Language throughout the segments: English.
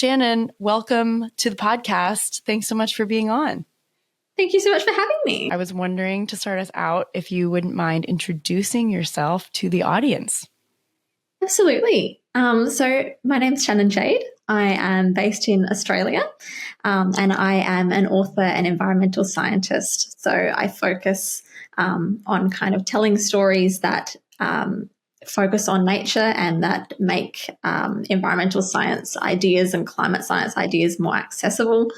Shannon, welcome to the podcast. Thanks so much for being on. Thank you so much for having me. I was wondering, to start us out, if you wouldn't mind introducing yourself to the audience. Absolutely. So my name's Shannon Jade. I am based in Australia, and I am an author and environmental scientist. So I focus on kind of telling stories that focus on nature and that make environmental science ideas and climate science ideas more accessible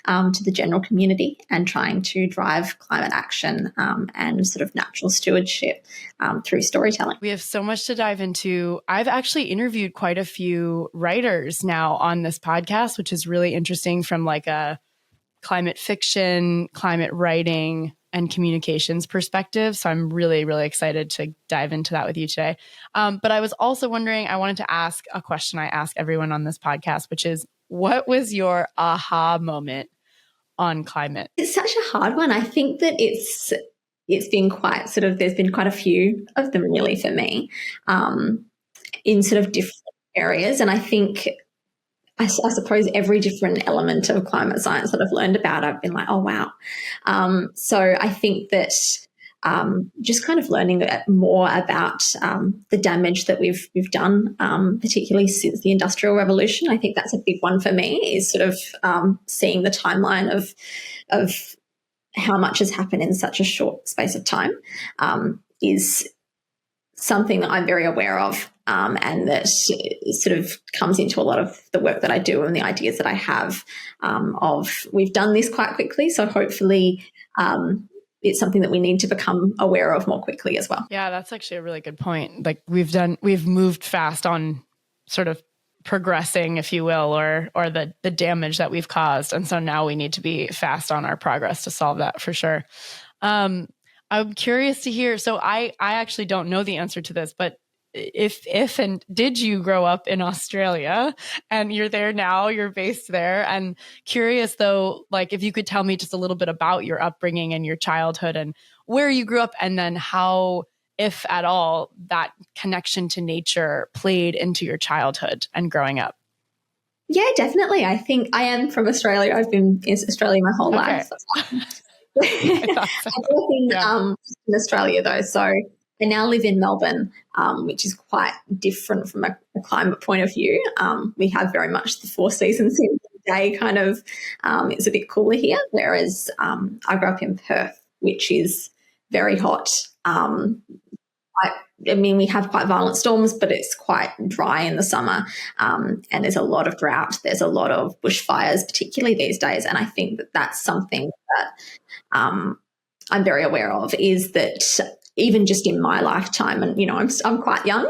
to the general community, and trying to drive climate action and sort of natural stewardship through storytelling. We have so much to dive into. I've actually interviewed quite a few writers now on this podcast, which is really interesting from like a climate fiction, climate writing, and communications perspective. So I'm really, really excited to dive into that with you today. But I was also wondering, I wanted to ask a question I ask everyone on this podcast, which is, what was your aha moment on climate? It's such a hard one. I think that it's been quite sort of, there's been quite a few of them really for me in sort of different areas. And I think, I suppose every different element of climate science that I've learned about, I've been like, oh, wow. So I think that just kind of learning more about the damage that we've done, particularly since the Industrial Revolution. I think that's a big one for me, is sort of seeing the timeline of how much has happened in such a short space of time is something that I'm very aware of, and that sort of comes into a lot of the work that I do and the ideas that I have of, we've done this quite quickly, so hopefully it's something that we need to become aware of more quickly as well. Yeah, that's actually a really good point. Like we've moved fast on sort of progressing, if you will, or the damage that we've caused. And so now we need to be fast on our progress to solve that for sure. I'm curious to hear. So I actually don't know the answer to this, but if and did you grow up in Australia and you're there now, you're based there, and curious though, like if you could tell me just a little bit about your upbringing and your childhood and where you grew up, and then how, if at all, that connection to nature played into your childhood and growing up. Yeah, definitely. I think I am from Australia. I've been in Australia my whole life. I grew up in Australia though, so I now live in Melbourne, which is quite different from a climate point of view. We have very much the four seasons in the day kind of. It's a bit cooler here, whereas I grew up in Perth, which is very hot. I mean, we have quite violent storms, but it's quite dry in the summer, and there's a lot of drought. There's a lot of bushfires, particularly these days, and I think that that's something that I'm very aware of, is that even just in my lifetime, and, you know, I'm quite young,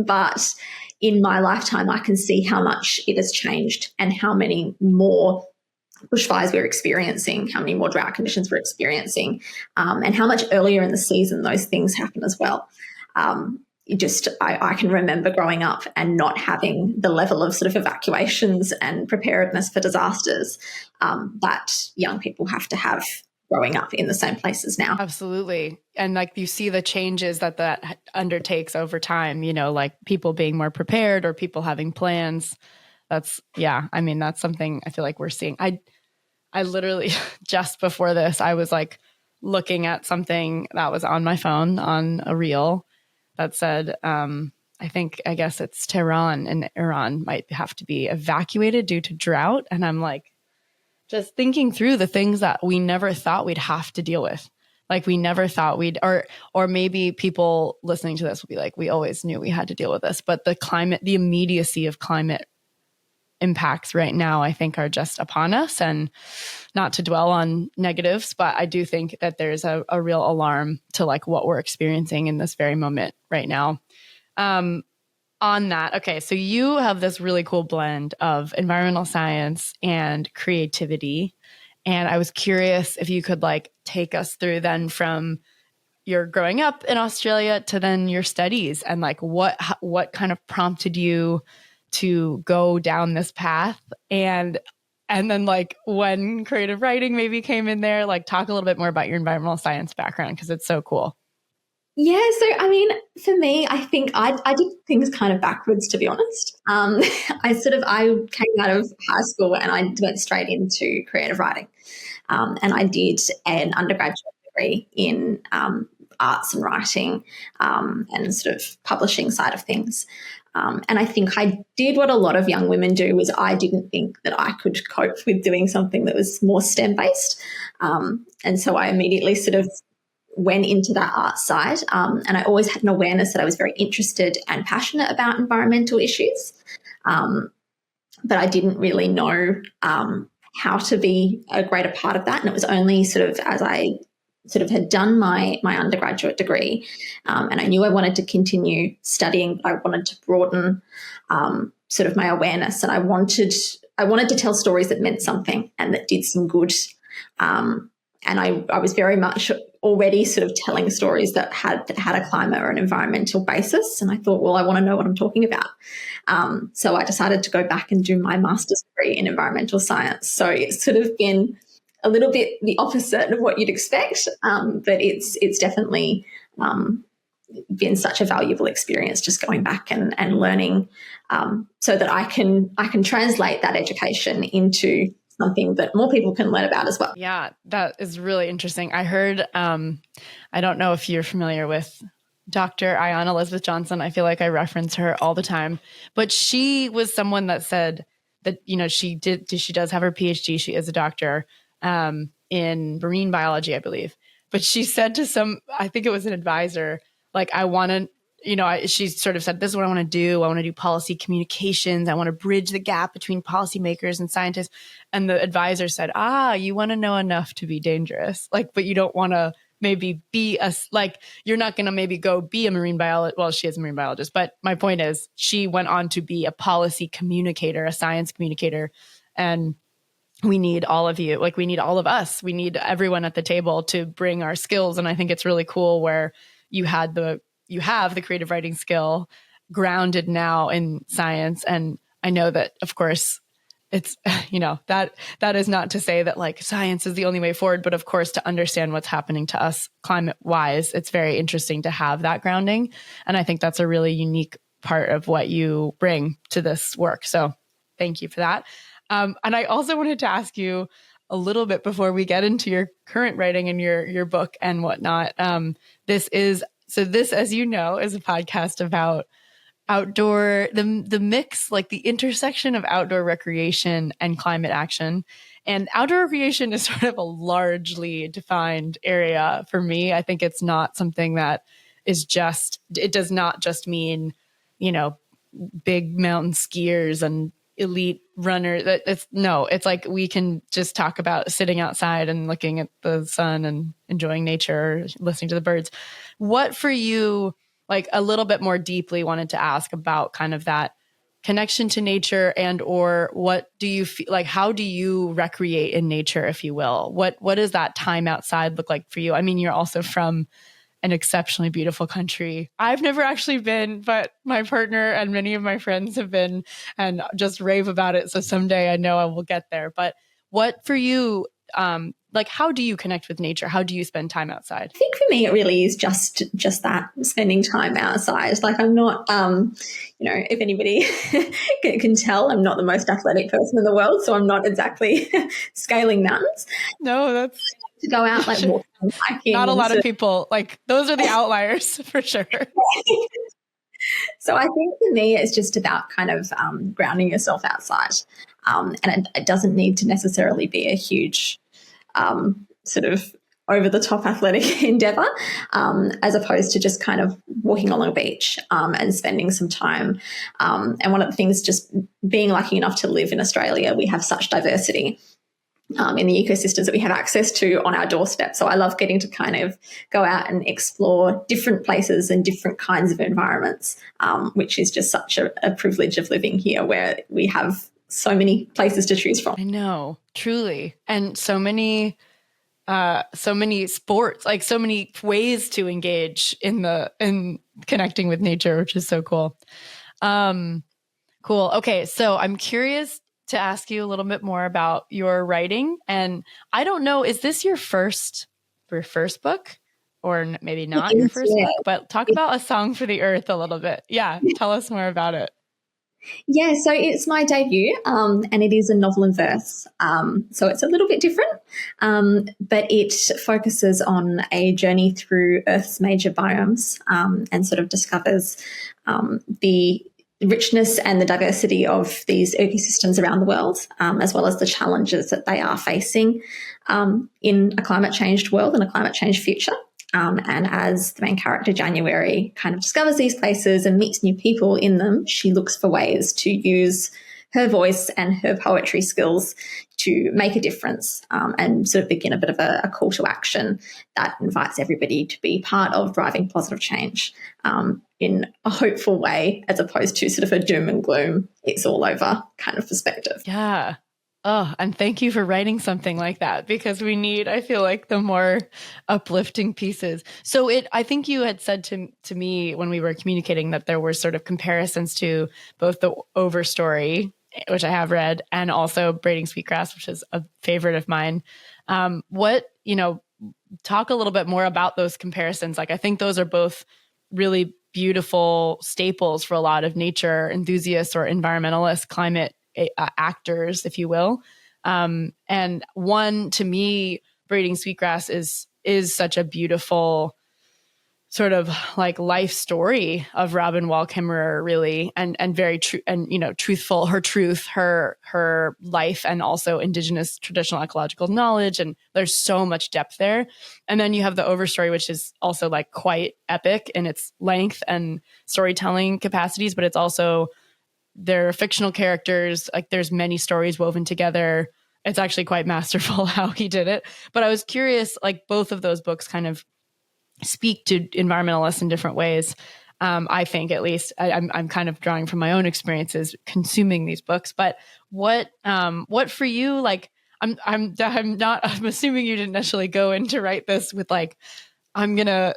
but in my lifetime I can see how much it has changed and how many more bushfires we're experiencing, how many more drought conditions we're experiencing, and how much earlier in the season those things happen as well. I can remember growing up and not having the level of sort of evacuations and preparedness for disasters that young people have to have growing up in the same places now. Absolutely. And like you see the changes that undertakes over time, you know, like people being more prepared or people having plans. That's something I feel like we're seeing. I literally just before this, I was like looking at something that was on my phone on a reel that said, I guess it's Tehran in Iran might have to be evacuated due to drought. And I'm like, just thinking through the things that we never thought we'd have to deal with. Like we never thought or maybe people listening to this will be like, we always knew we had to deal with this. But the immediacy of climate impacts right now, I think, are just upon us. And not to dwell on negatives, but I do think that there's a real alarm to like what we're experiencing in this very moment right now. On that, okay, so you have this really cool blend of environmental science and creativity. And I was curious if you could like take us through then from your growing up in Australia to then your studies, and like what kind of prompted you to go down this path, and then like when creative writing maybe came in there. Like talk a little bit more about your environmental science background, because it's so cool. Yeah, so I mean, for me, I think I did things kind of backwards, to be honest. I came out of high school and I went straight into creative writing, and I did an undergraduate degree in arts and writing, and sort of publishing side of things. And I think I did what a lot of young women do, was I didn't think that I could cope with doing something that was more STEM based, and so I immediately sort of went into that art side. And I always had an awareness that I was very interested and passionate about environmental issues. But I didn't really know how to be a greater part of that. And it was only sort of as I sort of had done my undergraduate degree, and I knew I wanted to continue studying, but I wanted to broaden sort of my awareness, and I wanted to tell stories that meant something and that did some good. And I was very much already sort of telling stories that had a climate or an environmental basis. And I thought, well, I want to know what I'm talking about. So I decided to go back and do my master's degree in environmental science. So it's sort of been a little bit the opposite of what you'd expect, but it's definitely been such a valuable experience, just going back and learning, so that I can translate that education into something that more people can learn about as well. Yeah, that is really interesting. I heard, I don't know if you're familiar with Dr. Ayanna Elizabeth Johnson. I feel like I reference her all the time, but she was someone that said that, she does have her PhD. She is a doctor in marine biology, I believe. But she said to I think it was an advisor, like, I want to, she sort of said, this is what I want to do. I want to do policy communications. I want to bridge the gap between policymakers and scientists. And the advisor said, you want to know enough to be dangerous. Like, but you don't want to maybe be you're not going to maybe go be a marine biologist. Well, she is a marine biologist, but my point is she went on to be a policy communicator, a science communicator. And we need all of you. Like, we need all of us. We need everyone at the table to bring our skills. And I think it's really cool where you have the creative writing skill grounded now in science. And I know that, of course, it's, that is not to say that like science is the only way forward, but of course, to understand what's happening to us climate wise, it's very interesting to have that grounding. And I think that's a really unique part of what you bring to this work. So thank you for that. And I also wanted to ask you a little bit before we get into your current writing and your book and whatnot. This, as you know, is a podcast about outdoor, the mix, like the intersection of outdoor recreation and climate action. And outdoor recreation is sort of a largely defined area for me. I think it's not something that it does not just mean, big mountain skiers and elite runner. It's like we can just talk about sitting outside and looking at the sun and enjoying nature, listening to the birds. What for you, like a little bit more deeply, wanted to ask about kind of that connection to nature, and or what do you feel like, how do you recreate in nature, if you will? What does that time outside look like for you? I mean, you're also from an exceptionally beautiful country. I've never actually been, but my partner and many of my friends have been and just rave about it. So someday I know I will get there. But what for you, like, how do you connect with nature? How do you spend time outside? I think for me, it really is just that, spending time outside. Like, I'm not, if anybody can tell, I'm not the most athletic person in the world, so I'm not exactly scaling mountains. No, that's to go out, like walking and hiking. Not a lot of people, like, those are the outliers for sure. So I think for me, it's just about kind of grounding yourself outside. And it doesn't need to necessarily be a huge sort of over-the-top athletic endeavour, as opposed to just kind of walking along a beach and spending some time. And one of the things, just being lucky enough to live in Australia, we have such diversity in the ecosystems that we have access to on our doorstep. So I love getting to kind of go out and explore different places and different kinds of environments, which is just such a privilege of living here, where we have so many places to choose from. I know, truly. And so many sports, like so many ways to engage in connecting with nature, which is so cool. Cool. Okay. So I'm curious to ask you a little bit more about your writing. And I don't know, is this your first book, or maybe It not your is, first yeah. book, but talk about A Song for the Earth a little bit. Yeah, tell us more about it. Yeah, so it's my debut, and it is a novel in verse. So it's a little bit different, but it focuses on a journey through Earth's major biomes, and sort of discovers the richness and the diversity of these ecosystems around the world, as well as the challenges that they are facing in a climate changed world and a climate changed future. And as the main character, January, kind of discovers these places and meets new people in them, she looks for ways to use her voice and her poetry skills to make a difference, and sort of begin a bit of a call to action that invites everybody to be part of driving positive change, in a hopeful way, as opposed to sort of a doom and gloom, it's all over kind of perspective. Yeah. Oh, and thank you for writing something like that, because we need, I feel like, the more uplifting pieces. So I think you had said to me when we were communicating that there were sort of comparisons to both the Overstory, which I have read, and also Braiding Sweetgrass, which is a favorite of mine. Talk a little bit more about those comparisons. Like, I think those are both really beautiful staples for a lot of nature enthusiasts or environmentalist climate actors, if you will. And one, to me, Braiding Sweetgrass is such a beautiful sort of like life story of Robin Wall Kimmerer, really, and very true, and truthful, her truth, her life, and also indigenous traditional ecological knowledge, and there's so much depth there. And then you have the Overstory, which is also like quite epic in its length and storytelling capacities, but it's also, there are fictional characters, like there's many stories woven together. It's actually quite masterful how he did it. But I was curious, like both of those books kind of speak to environmentalists in different ways. I think, at least, I'm kind of drawing from my own experiences consuming these books. But what for you? Like, I'm assuming you didn't necessarily go in to write this with like, I'm gonna,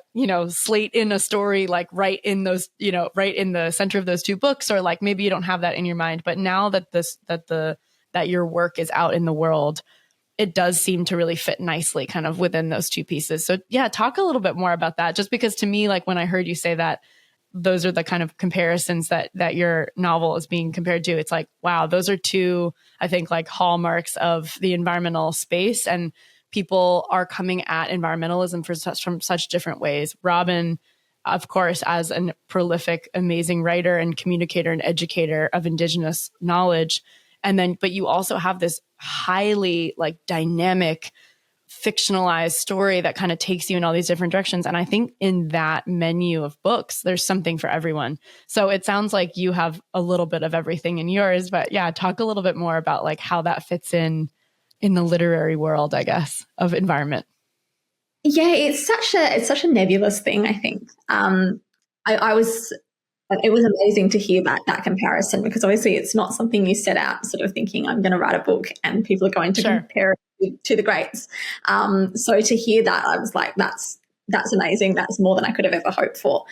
slate in a story like right in those, right in the center of those two books, or like maybe you don't have that in your mind. But now that that your work is out in the world, it does seem to really fit nicely kind of within those two pieces. So yeah, talk a little bit more about that. Just because to me, like when I heard you say that, those are the kind of comparisons that your novel is being compared to. It's like, wow, those are two, I think, like hallmarks of the environmental space, and people are coming at environmentalism from such different ways. Robin, of course, as a prolific, amazing writer and communicator and educator of Indigenous knowledge. And then, but you also have this highly like dynamic, fictionalized story that kind of takes you in all these different directions. And I think in that menu of books, there's something for everyone. So it sounds like you have a little bit of everything in yours, but yeah, talk a little bit more about like how that fits in the literary world, I guess, of environment. Yeah, it's such a nebulous thing, I think. I was It was amazing to hear that comparison, because obviously it's not something you set out sort of thinking I'm going to write a book and people are going to Sure. compare it to the greats. So to hear that, I was like, that's amazing. That's more than I could have ever hoped for.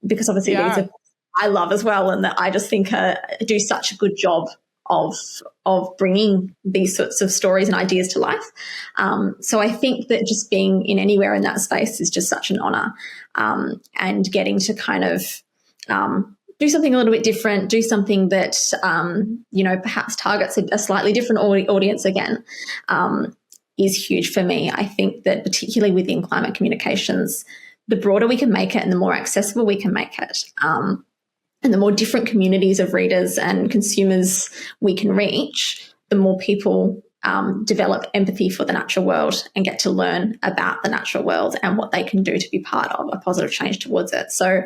Because obviously these are I love as well, and that I just think do such a good job of bringing these sorts of stories and ideas to life. So I think that just being in anywhere in that space is just such an honor, and getting to kind of do something a little bit different, do something that perhaps targets a slightly different audience again, is huge for me. I think that particularly within climate communications, the broader we can make it and the more accessible we can make it, and the more different communities of readers and consumers we can reach, the more people develop empathy for the natural world and get to learn about the natural world and what they can do to be part of a positive change towards it. So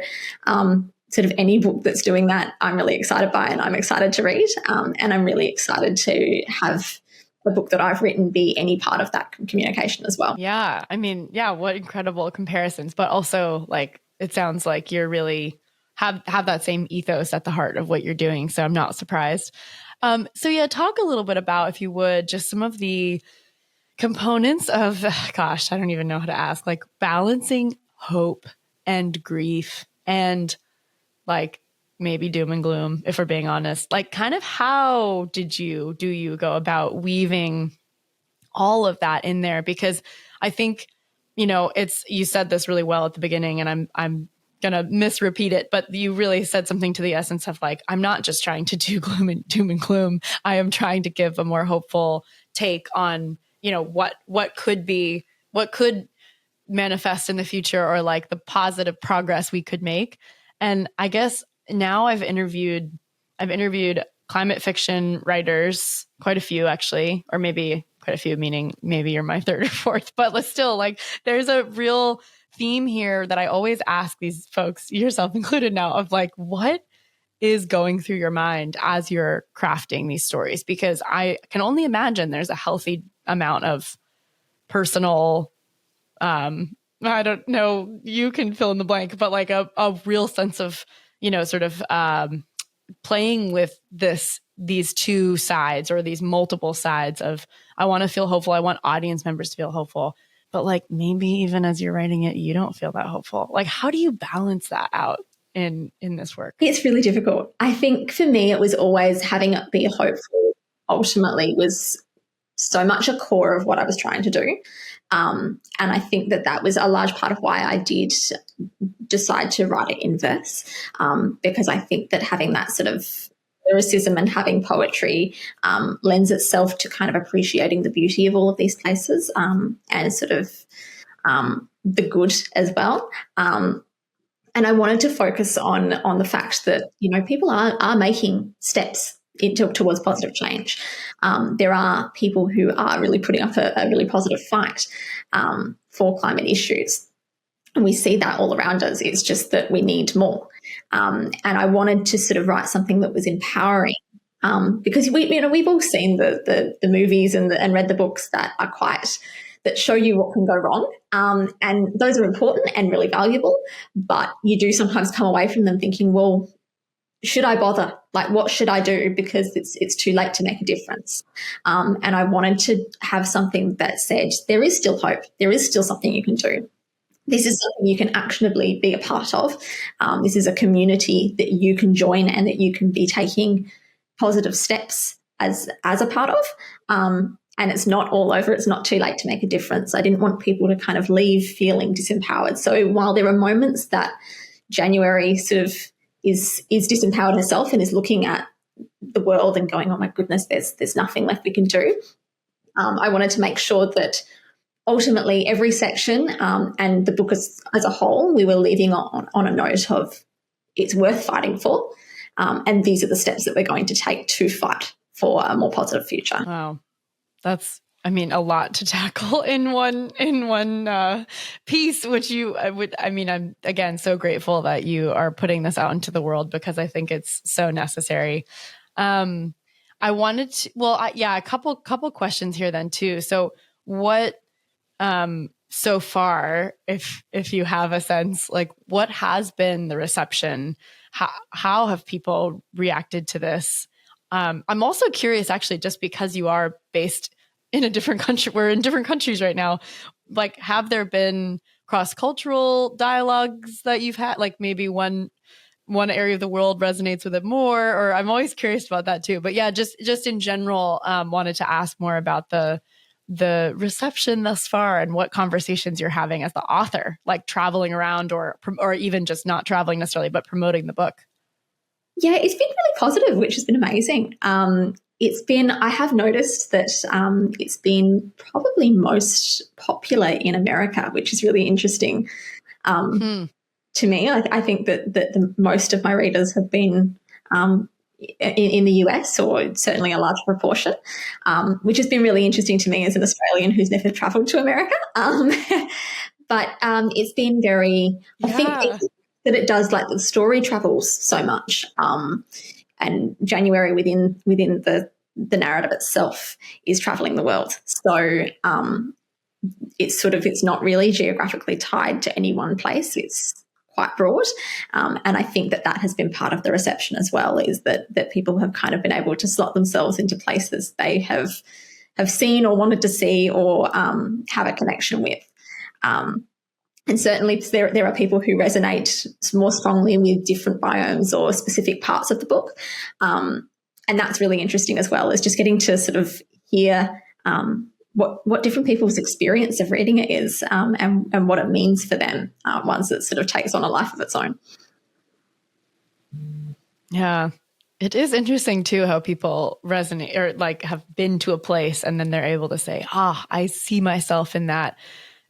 sort of any book that's doing that, I'm really excited by, and I'm excited to read, and I'm really excited to have the book that I've written be any part of that communication as well. Yeah. I mean, yeah, what incredible comparisons, but also like, it sounds like you're really have that same ethos at the heart of what you're doing. So I'm not surprised. So yeah, talk a little bit about, if you would, just some of the components of, gosh, I don't even know how to ask, like balancing hope and grief and like maybe doom and gloom, if we're being honest. Like, kind of how do you go about weaving all of that in there? Because I think you said this really well at the beginning, and I'm gonna misrepeat it, but you really said something to the essence of like, I'm not just trying to do doom and gloom. I am trying to give a more hopeful take on, what could manifest in the future, or like the positive progress we could make. And I guess now I've interviewed climate fiction writers, quite a few actually, or maybe quite a few, meaning maybe you're my third or fourth, but let's still, like, there's a real theme here that I always ask these folks, yourself included now, of like, what is going through your mind as you're crafting these stories? Because I can only imagine there's a healthy amount of personal, I don't know, you can fill in the blank, but like a real sense of, sort of playing with these two sides, or these multiple sides of, I want to feel hopeful, I want audience members to feel hopeful, but like maybe even as you're writing it, you don't feel that hopeful. Like, how do you balance that out in this work? It's really difficult. I think for me, it was always having it be hopeful ultimately was so much a core of what I was trying to do. And I think that was a large part of why I did decide to write it in verse, because I think that having that sort of lyricism and having poetry lends itself to kind of appreciating the beauty of all of these places, and sort of the good as well. And I wanted to focus on the fact that, people are making steps towards positive change. There are people who are really putting up a really positive fight for climate issues. And we see that all around us. It's just that we need more. And I wanted to sort of write something that was empowering, because we've all seen the movies and read the books that show you what can go wrong. And those are important and really valuable, but you do sometimes come away from them thinking, well, should I bother? Like, what should I do? Because it's too late to make a difference. And I wanted to have something that said, there is still hope. There is still something you can do. This is something you can actionably be a part of. This is a community that you can join and that you can be taking positive steps as a part of. And it's not all over. It's not too late to make a difference. I didn't want people to kind of leave feeling disempowered. So while there are moments that January sort of is disempowered herself and is looking at the world and going, oh my goodness, there's nothing left we can do, I wanted to make sure that ultimately every section and the book as a whole, we were leaving on a note of it's worth fighting for, and these are the steps that we're going to take to fight for a more positive future. Wow. That's, a lot to tackle in one piece, which I'm again so grateful that you are putting this out into the world, because I think it's so necessary. I wanted to, a couple questions here then too. So what, so far, if you have a sense, like, what has been the reception? How have people reacted to this? I'm also curious, actually, just because you are based in a different country, we're in different countries right now, like, have there been cross-cultural dialogues that you've had? Like, maybe one area of the world resonates with it more, or I'm always curious about that too. But yeah, just in general, wanted to ask more about the reception thus far and what conversations you're having as the author, like traveling around or even just not traveling necessarily, but promoting the book. Yeah, it's been really positive, which has been amazing. I have noticed that it's been probably most popular in America, which is really interesting to me. I think that the most of my readers have been in the US, or certainly a large proportion, which has been really interesting to me as an Australian who's never travelled to America. But it's been very, I think that it does, like, the story travels so much, and January within the narrative itself is travelling the world. So it's not really geographically tied to any one place. It's quite broad, and I think that has been part of the reception as well, is that people have kind of been able to slot themselves into places they have seen or wanted to see or have a connection with. And certainly there are people who resonate more strongly with different biomes or specific parts of the book. And that's really interesting as well, is just getting to sort of hear what different people's experience of reading it is, and what it means for them once it sort of takes on a life of its own. Yeah. It is interesting too how people resonate or like have been to a place and then they're able to say, I see myself in that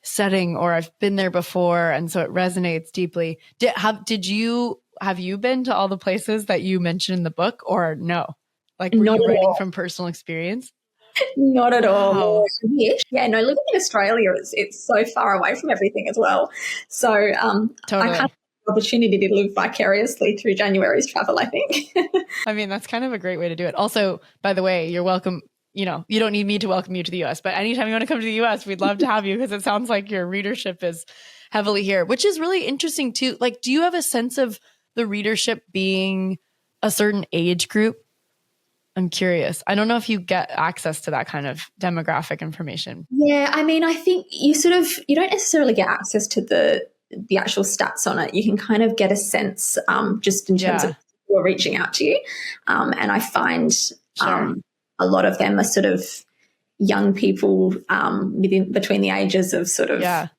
setting, or I've been there before. And so it resonates deeply. Have you been to all the places that you mentioned in the book, or no? Like, were Not you at writing all. from personal experience? Not at all. Wow. Yeah, no, living in Australia, it's so far away from everything as well. So I Totally. kind of have the opportunity to live vicariously through January's travel, I think. I mean, that's kind of a great way to do it. Also, by the way, you're welcome. You know, you don't need me to welcome you to the US, but anytime you want to come to the US, we'd love to have you, because it sounds like your readership is heavily here, which is really interesting too. Like, do you have a sense of the readership being a certain age group? I'm curious. I don't know if you get access to that kind of demographic information. Yeah, I mean, I think you don't necessarily get access to the actual stats on it. You can kind of get a sense just in terms of who are reaching out to you. And I find a lot of them are sort of young people between the ages of sort of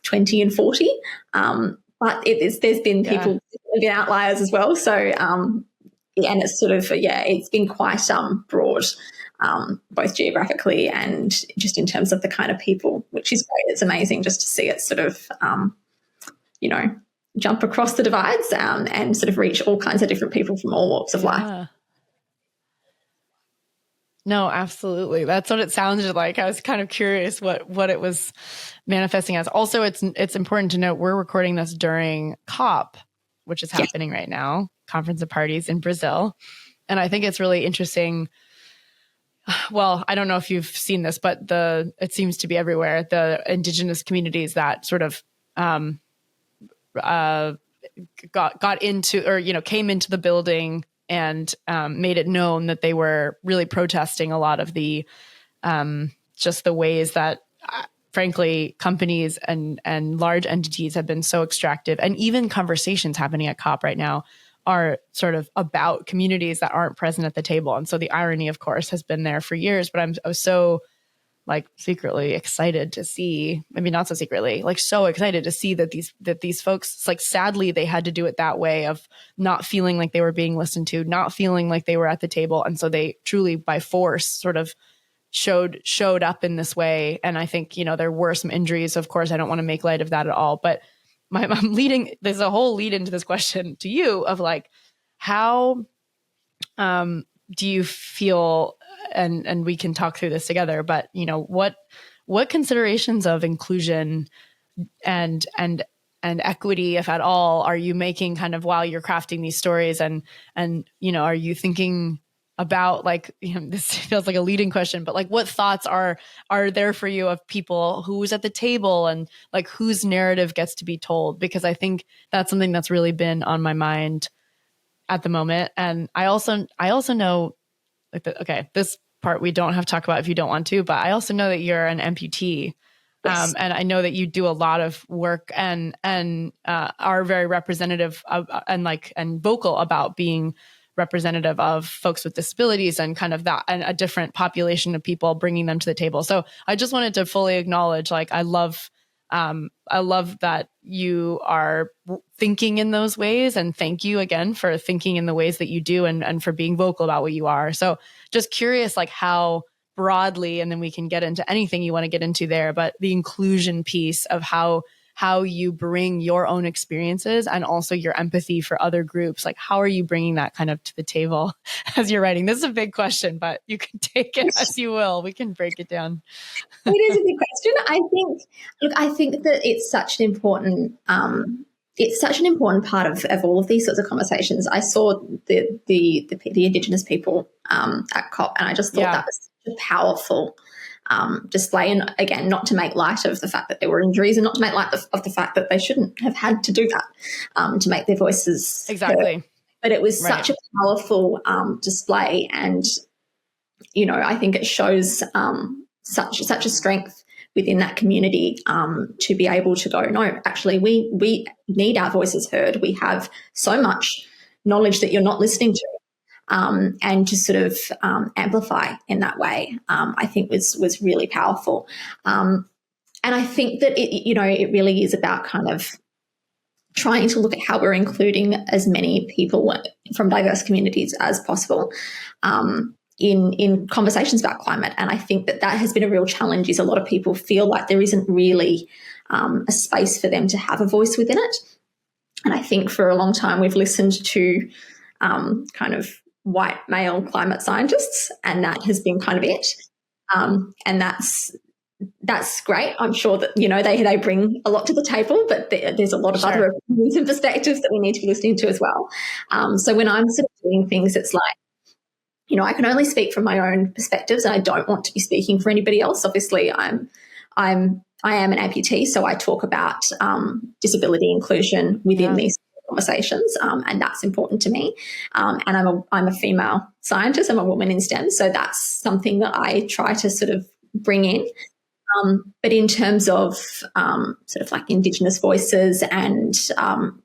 20 and 40. But there's been people who've been outliers as well. So, and it's sort of, it's been quite broad, both geographically and just in terms of the kind of people, which is great. It's amazing just to see it sort of, jump across the divides and sort of reach all kinds of different people from all walks of life. No, absolutely. That's what it sounded like. I was kind of curious what it was manifesting as. Also, it's important to note we're recording this during COP, which is happening right now, Conference of Parties in Brazil. And I think it's really interesting. Well, I don't know if you've seen this, but it seems to be everywhere. The indigenous communities that sort of got into, or came into the building and made it known that they were really protesting a lot of the just the ways that, frankly, companies and large entities have been so extractive. And even conversations happening at COP right now are sort of about communities that aren't present at the table. And so the irony, of course, has been there for years. But I was so secretly excited to see, maybe not so secretly, so excited to see that these folks, sadly, they had to do it that way of not feeling like they were being listened to, not feeling like they were at the table. And so they truly by force sort of showed up in this way. And I think, there were some injuries. Of course, I don't want to make light of that at all, but there's a whole lead into this question to you of how do you feel, and we can talk through this together, but what considerations of inclusion and equity, if at all, are you making kind of while you're crafting these stories, and are you thinking about this feels like a leading question, but what thoughts are there for you of people who's at the table and whose narrative gets to be told? Because I think that's something that's really been on my mind at the moment. And I also know this part we don't have to talk about if you don't want to, but I also know that you're an amputee. Yes. And I know that you do a lot of work and are very representative of, and vocal about being representative of folks with disabilities and kind of that, and a different population of people, bringing them to the table. So I just wanted to fully acknowledge, I love that you are thinking in those ways, and thank you again for thinking in the ways that you do, and for being vocal about what you are. So just curious, how broadly, and then we can get into anything you want to get into there, but the inclusion piece of how you bring your own experiences and also your empathy for other groups. How are you bringing that kind of to the table as you're writing? This is a big question, but you can take it as you will. We can break it down. It is a big question. I think that it's such an important part of all of these sorts of conversations. I saw the Indigenous people at COP, and I just thought that was such a powerful display. And again, not to make light of the fact that there were injuries, and not to make light of the fact that they shouldn't have had to do that to make their voices heard. But it was such a powerful display, and I think it shows such a strength within that community to be able to go, no, actually we need our voices heard. We have so much knowledge that you're not listening to. and to sort of amplify in that way, I think was really powerful. And I think that it really is about kind of trying to look at how we're including as many people from diverse communities as possible in conversations about climate. And I think that has been a real challenge, is a lot of people feel like there isn't really a space for them to have a voice within it. And I think for a long time we've listened to kind of white male climate scientists, and that has been kind of it. And that's great. I'm sure that, they bring a lot to the table, but there's a lot of other opinions and perspectives that we need to be listening to as well. So when I'm sort of doing things, it's like, I can only speak from my own perspectives, and I don't want to be speaking for anybody else. Obviously, I am an amputee, so I talk about disability inclusion within these conversations, and that's important to me. And I'm a female scientist. I'm a woman in STEM, so that's something that I try to sort of bring in. But in terms of sort of like Indigenous voices and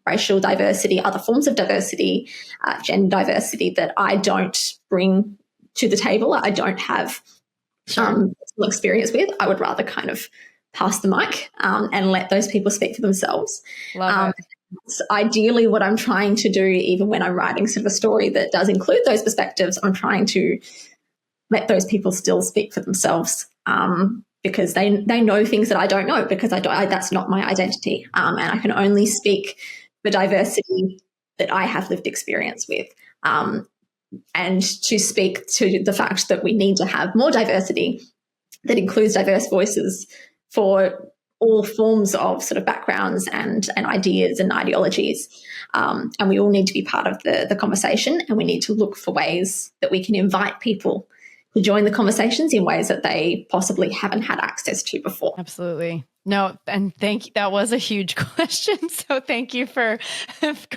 racial diversity, other forms of diversity, gender diversity that I don't bring to the table, I don't have experience with, I would rather kind of pass the mic and let those people speak for themselves. Love it. Ideally, what I'm trying to do, even when I'm writing sort of a story that does include those perspectives, I'm trying to let those people still speak for themselves. Because they know things that I don't know, because that's not my identity, and I can only speak for diversity that I have lived experience with, and to speak to the fact that we need to have more diversity that includes diverse voices for all forms of sort of backgrounds and ideas and ideologies, and we all need to be part of the conversation, and we need to look for ways that we can invite people to join the conversations in ways that they possibly haven't had access to before. Absolutely. No, and thank you. That was a huge question. So thank you for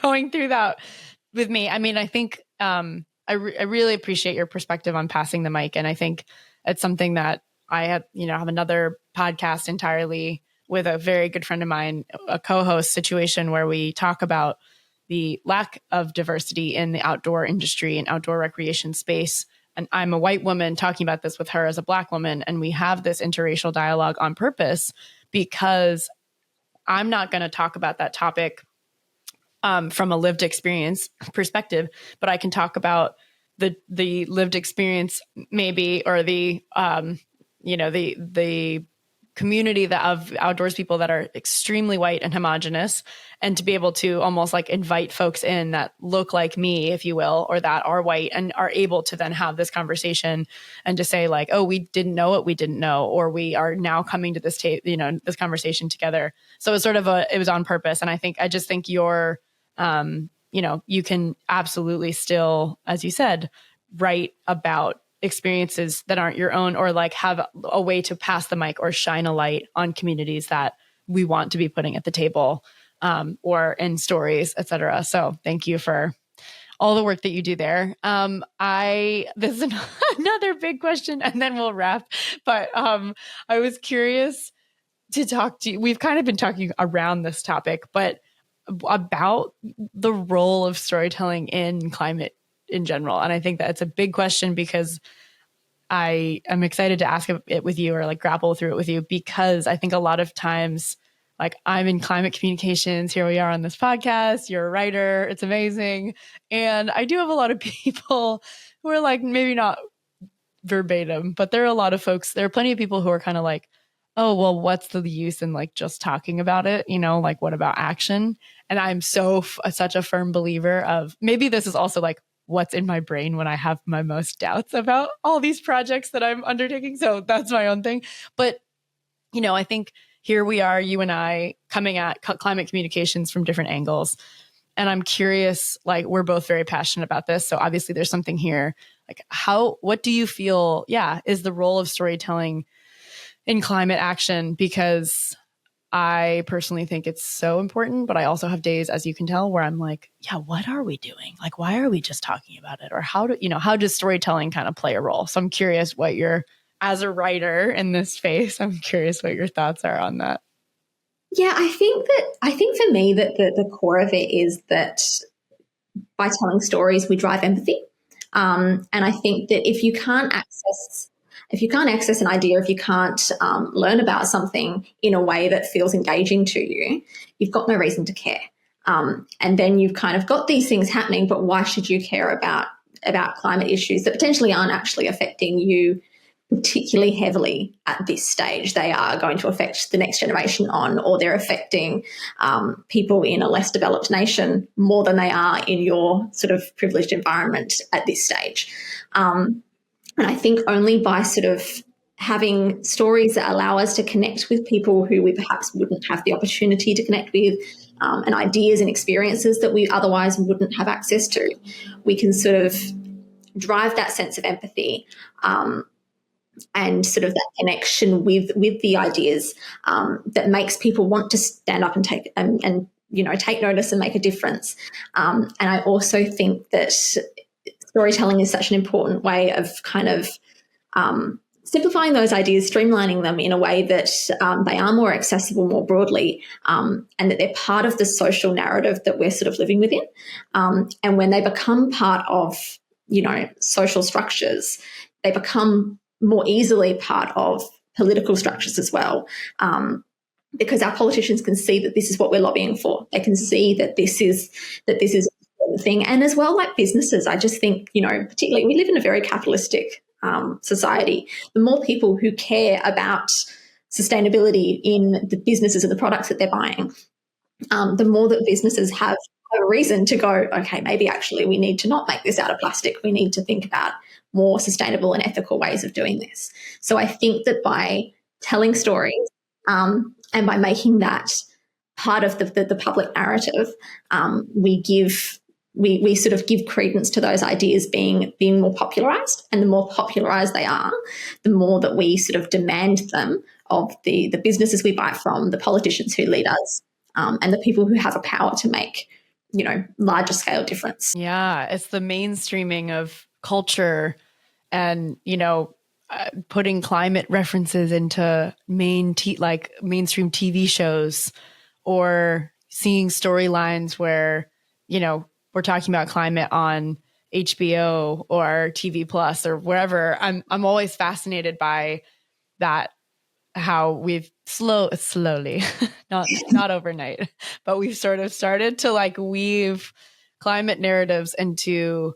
going through that with me. I mean, I think I really appreciate your perspective on passing the mic. And I think it's something that I have another podcast entirely with a very good friend of mine, a co-host situation where we talk about the lack of diversity in the outdoor industry and outdoor recreation space. And I'm a white woman talking about this with her as a Black woman. And we have this interracial dialogue on purpose, because I'm not going to talk about that topic from a lived experience perspective, but I can talk about the lived experience maybe, or the community of outdoors people that are extremely white and homogenous, and to be able to almost like invite folks in that look like me, if you will, or that are white and are able to then have this conversation and to say like, oh, we didn't know what we didn't know, or we are now coming to this this conversation together. So it's sort of it was on purpose. And I just think you're, you can absolutely still, as you said, write about experiences that aren't your own, or like have a way to pass the mic or shine a light on communities that we want to be putting at the table, or in stories, et cetera. So thank you for all the work that you do there. This is another big question, and then we'll wrap. But I was curious to talk to you. We've kind of been talking around this topic, but about the role of storytelling in climate in general. And I think that it's a big question, because I am excited to ask it with you, or like grapple through it with you, because I think a lot of times, like, I'm in climate communications, here we are on this podcast, you're a writer, it's amazing. And I do have a lot of people who are like, maybe not verbatim, but there are plenty of people who are kind of like, oh, well, what's the use in like just talking about it? Like, what about action? And I'm such a firm believer of, maybe this is also like what's in my brain when I have my most doubts about all these projects that I'm undertaking. So that's my own thing. But, I think here we are, you and I, coming at climate communications from different angles. And I'm curious, like, we're both very passionate about this. So obviously there's something here. Like, what do you feel, is the role of storytelling in climate action? Because I personally think it's so important, but I also have days, as you can tell, where I'm like, what are we doing? Like, why are we just talking about it? Or how does storytelling kind of play a role? So I'm curious as a writer in this space, I'm curious what your thoughts are on that. Yeah, I think for me that the core of it is that by telling stories, we drive empathy. And I think that if you can't access an idea, if you can't learn about something in a way that feels engaging to you, you've got no reason to care. And then you've kind of got these things happening, but why should you care about climate issues that potentially aren't actually affecting you particularly heavily at this stage? They are going to affect the next generation on, or they're affecting people in a less developed nation more than they are in your sort of privileged environment at this stage. And I think only by sort of having stories that allow us to connect with people who we perhaps wouldn't have the opportunity to connect with, and ideas and experiences that we otherwise wouldn't have access to, we can sort of drive that sense of empathy, and sort of that connection with the ideas, that makes people want to stand up and take notice and make a difference. And I also think that storytelling is such an important way of kind of simplifying those ideas, streamlining them in a way that they are more accessible more broadly, and that they're part of the social narrative that we're sort of living within. And when they become part of, social structures, they become more easily part of political structures as well. Because our politicians can see that this is what we're lobbying for. They can see that this is the thing. And as well, like businesses, I just think, particularly we live in a very capitalistic society. The more people who care about sustainability in the businesses and the products that they're buying, the more that businesses have a reason to go, okay, maybe actually we need to not make this out of plastic. We need to think about more sustainable and ethical ways of doing this. So I think that by telling stories, and by making that part of the public narrative, we sort of give credence to those ideas being more popularized. And the more popularized they are, the more that we sort of demand them of the businesses we buy from, the politicians who lead us, and the people who have a power to make, larger scale difference. Yeah, it's the mainstreaming of culture and, putting climate references into mainstream TV shows, or seeing storylines where, we're talking about climate on HBO or TV Plus or wherever. I'm always fascinated by that, how we've slowly, not overnight, but we've sort of started to weave climate narratives into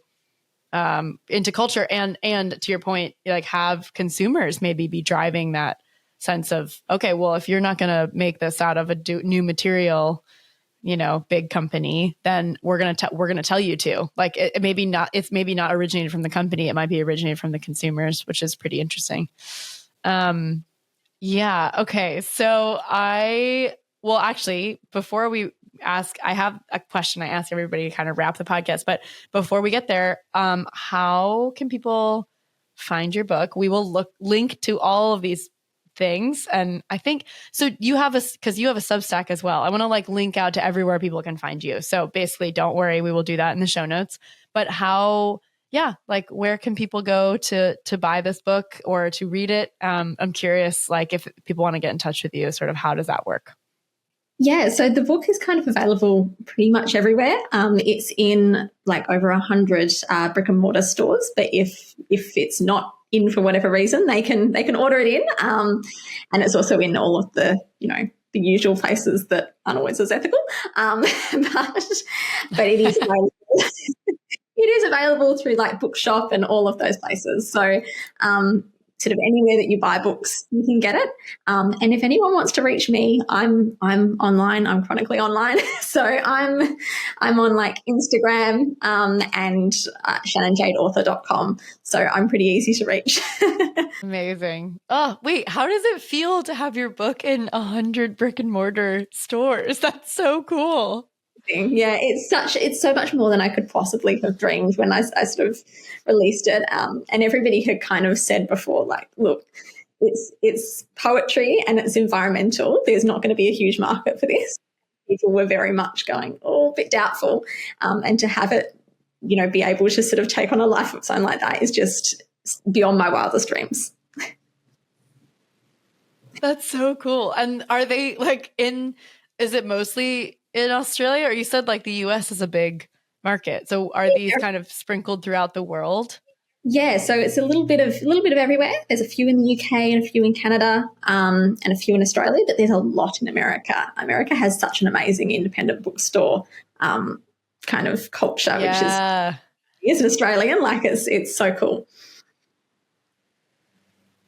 culture, and to your point, have consumers maybe be driving that sense of, okay, well, if you're not going to make this out of a new material, big company, then we're going to tell you to. It's maybe not originated from the company, it might be originated from the consumers, which is pretty interesting. Yeah. Okay. So actually, before we ask, I have a question I ask everybody to kind of wrap the podcast. But before we get there, how can people find your book? We will link to all of these things. And I think, so because you have a Substack as well. I want to link out to everywhere people can find you. So basically, don't worry, we will do that in the show notes. But where can people go to buy this book or to read it? I'm curious, if people want to get in touch with you, sort of how does that work? Yeah, so the book is kind of available pretty much everywhere. It's in over 100 brick and mortar stores, but if it's not in for whatever reason, they can order it in, and it's also in all of the the usual places that aren't always as ethical, but it is available. It is available through Bookshop and all of those places. So sort of anywhere that you buy books, you can get it. And if anyone wants to reach me, I'm online. I'm chronically online. So I'm on Instagram and shannonjadeauthor.com. So I'm pretty easy to reach. Amazing. Oh, wait, how does it feel to have your book in 100 brick and mortar stores? That's so cool. Yeah, it's so much more than I could possibly have dreamed when I sort of released it. And everybody had kind of said before, look, it's poetry and it's environmental. There's not going to be a huge market for this. People were very much going, a bit doubtful. And to have it, be able to sort of take on a life of its own like that is just beyond my wildest dreams. That's so cool. And are they is it mostly in Australia, or you said the US is a big market. So are these kind of sprinkled throughout the world? Yeah, so it's a little bit of everywhere. There's a few in the UK and a few in Canada, and a few in Australia, but there's a lot in America. America has such an amazing independent bookstore kind of culture, which is an Australian, like it's so cool.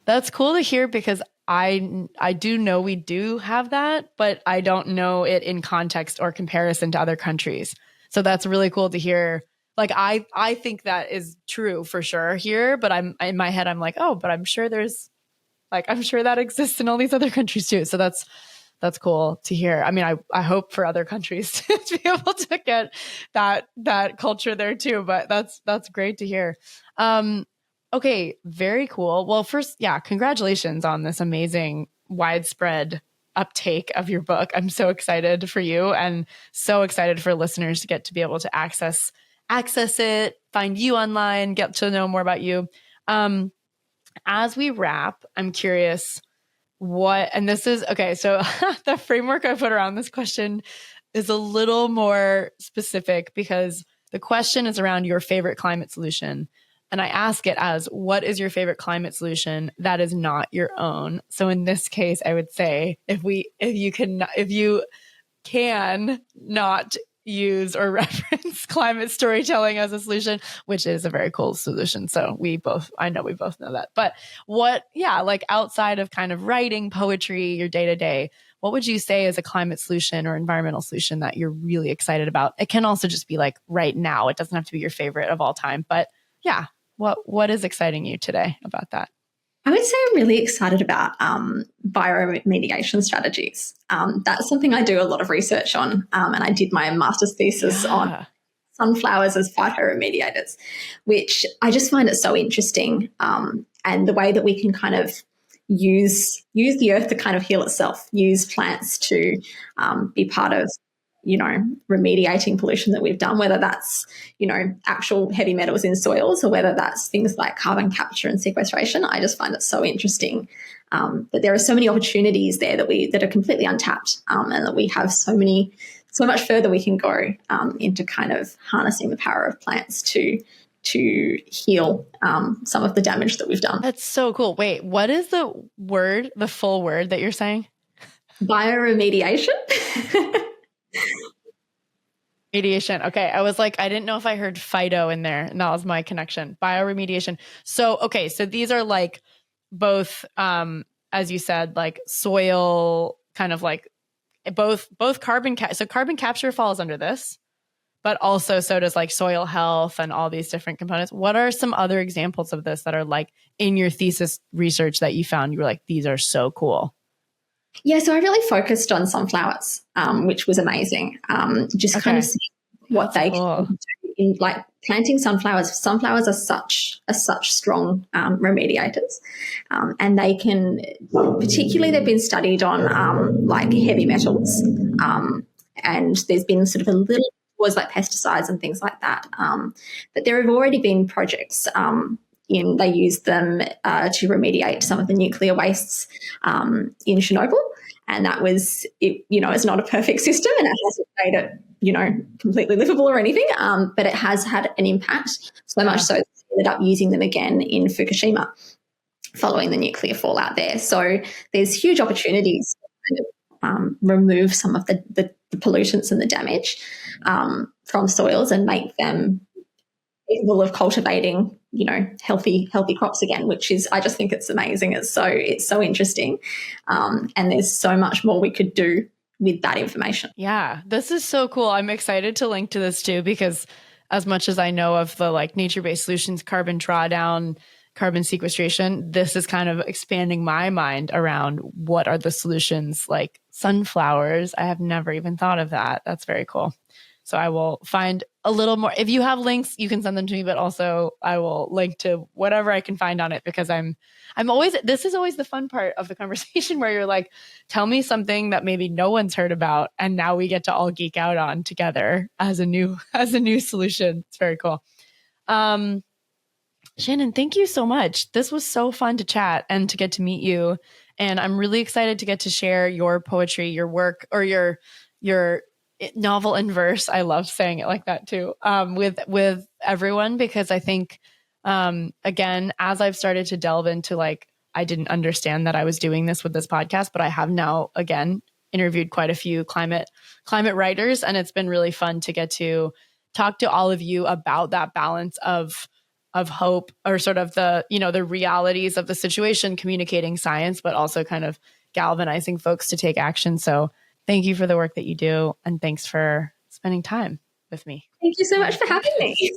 That's cool to hear because I do know we do have that, but I don't know it in context or comparison to other countries. So that's really cool to hear. Like I think that is true for sure here, but I'm in my head I'm like, oh, but I'm sure there's like I'm sure that exists in all these other countries too. So that's cool to hear. I mean, I hope for other countries to be able to get that culture there too, but that's great to hear. Okay, very cool. Well, first, yeah, congratulations on this amazing widespread uptake of your book. I'm so excited for you and so excited for listeners to get to be able to access it, find you online, get to know more about you. As we wrap, I'm curious and this is okay. So the framework I put around this question is a little more specific because the question is around your favorite climate solution. And I ask it as, what is your favorite climate solution that is not your own? So in this case, I would say if you can not use or reference climate storytelling as a solution, which is a very cool solution. So I know we both know that. But like outside of kind of writing, poetry, your day to day, what would you say is a climate solution or environmental solution that you're really excited about? It can also just be like right now. It doesn't have to be your favorite of all time, but yeah, what is exciting you today about that? I would say I'm really excited about bioremediation strategies. That's something I do a lot of research on, and I did my master's thesis on sunflowers as phytoremediators, which I just find it so interesting, and the way that we can kind of use the earth to kind of heal itself, use plants to be part of remediating pollution that we've done, whether that's, actual heavy metals in soils or whether that's things like carbon capture and sequestration. I just find it so interesting that there are so many opportunities there that are completely untapped, and that we have so much further we can go into kind of harnessing the power of plants to heal some of the damage that we've done. That's so cool. Wait, what is the full word that you're saying? Bioremediation. Mediation. Okay. I was like, I didn't know if I heard phyto in there. And that was my connection. Bioremediation. So, okay. So these are like both, as you said, like soil kind of like both carbon. So carbon capture falls under this, but also so does like soil health and all these different components. What are some other examples of this that are like in your thesis research that you found you were like, these are so cool? Yeah, so I really focused on sunflowers, which was amazing. Just kind of seeing what they can do in like planting sunflowers. Sunflowers are such strong remediators, and they can, particularly they've been studied on like heavy metals, and there's been sort of a little was like pesticides and things like that. But there have already been projects. They used them to remediate some of the nuclear wastes in Chernobyl, and that was it. It's not a perfect system, and it hasn't made it completely livable or anything, but it has had an impact. So much so that they ended up using them again in Fukushima following the nuclear fallout there. So there's huge opportunities to kind of, remove some of the pollutants and the damage from soils and make them capable of cultivating, healthy crops again, which is, I just think it's amazing. It's so interesting. And there's so much more we could do with that information. Yeah, this is so cool. I'm excited to link to this too, because as much as I know of the like nature-based solutions, carbon drawdown, carbon sequestration, this is kind of expanding my mind around what are the solutions like sunflowers. I have never even thought of that. That's very cool. So I will find a little more. If you have links, you can send them to me, but also I will link to whatever I can find on it, because this is always the fun part of the conversation where you're like, tell me something that maybe no one's heard about. And now we get to all geek out on together as a new solution. It's very cool. Shannon, thank you so much. This was so fun to chat and to get to meet you. And I'm really excited to get to share your poetry, your work, or your novel in verse. I love saying it like that too. With everyone, because I think, again, as I've started to delve into like, I didn't understand that I was doing this with this podcast, but I have now again interviewed quite a few climate writers, and it's been really fun to get to talk to all of you about that balance of hope, or sort of the, you know, the realities of the situation, communicating science, but also kind of galvanizing folks to take action. So thank you for the work that you do, and thanks for spending time with me. Thank you so much for having me.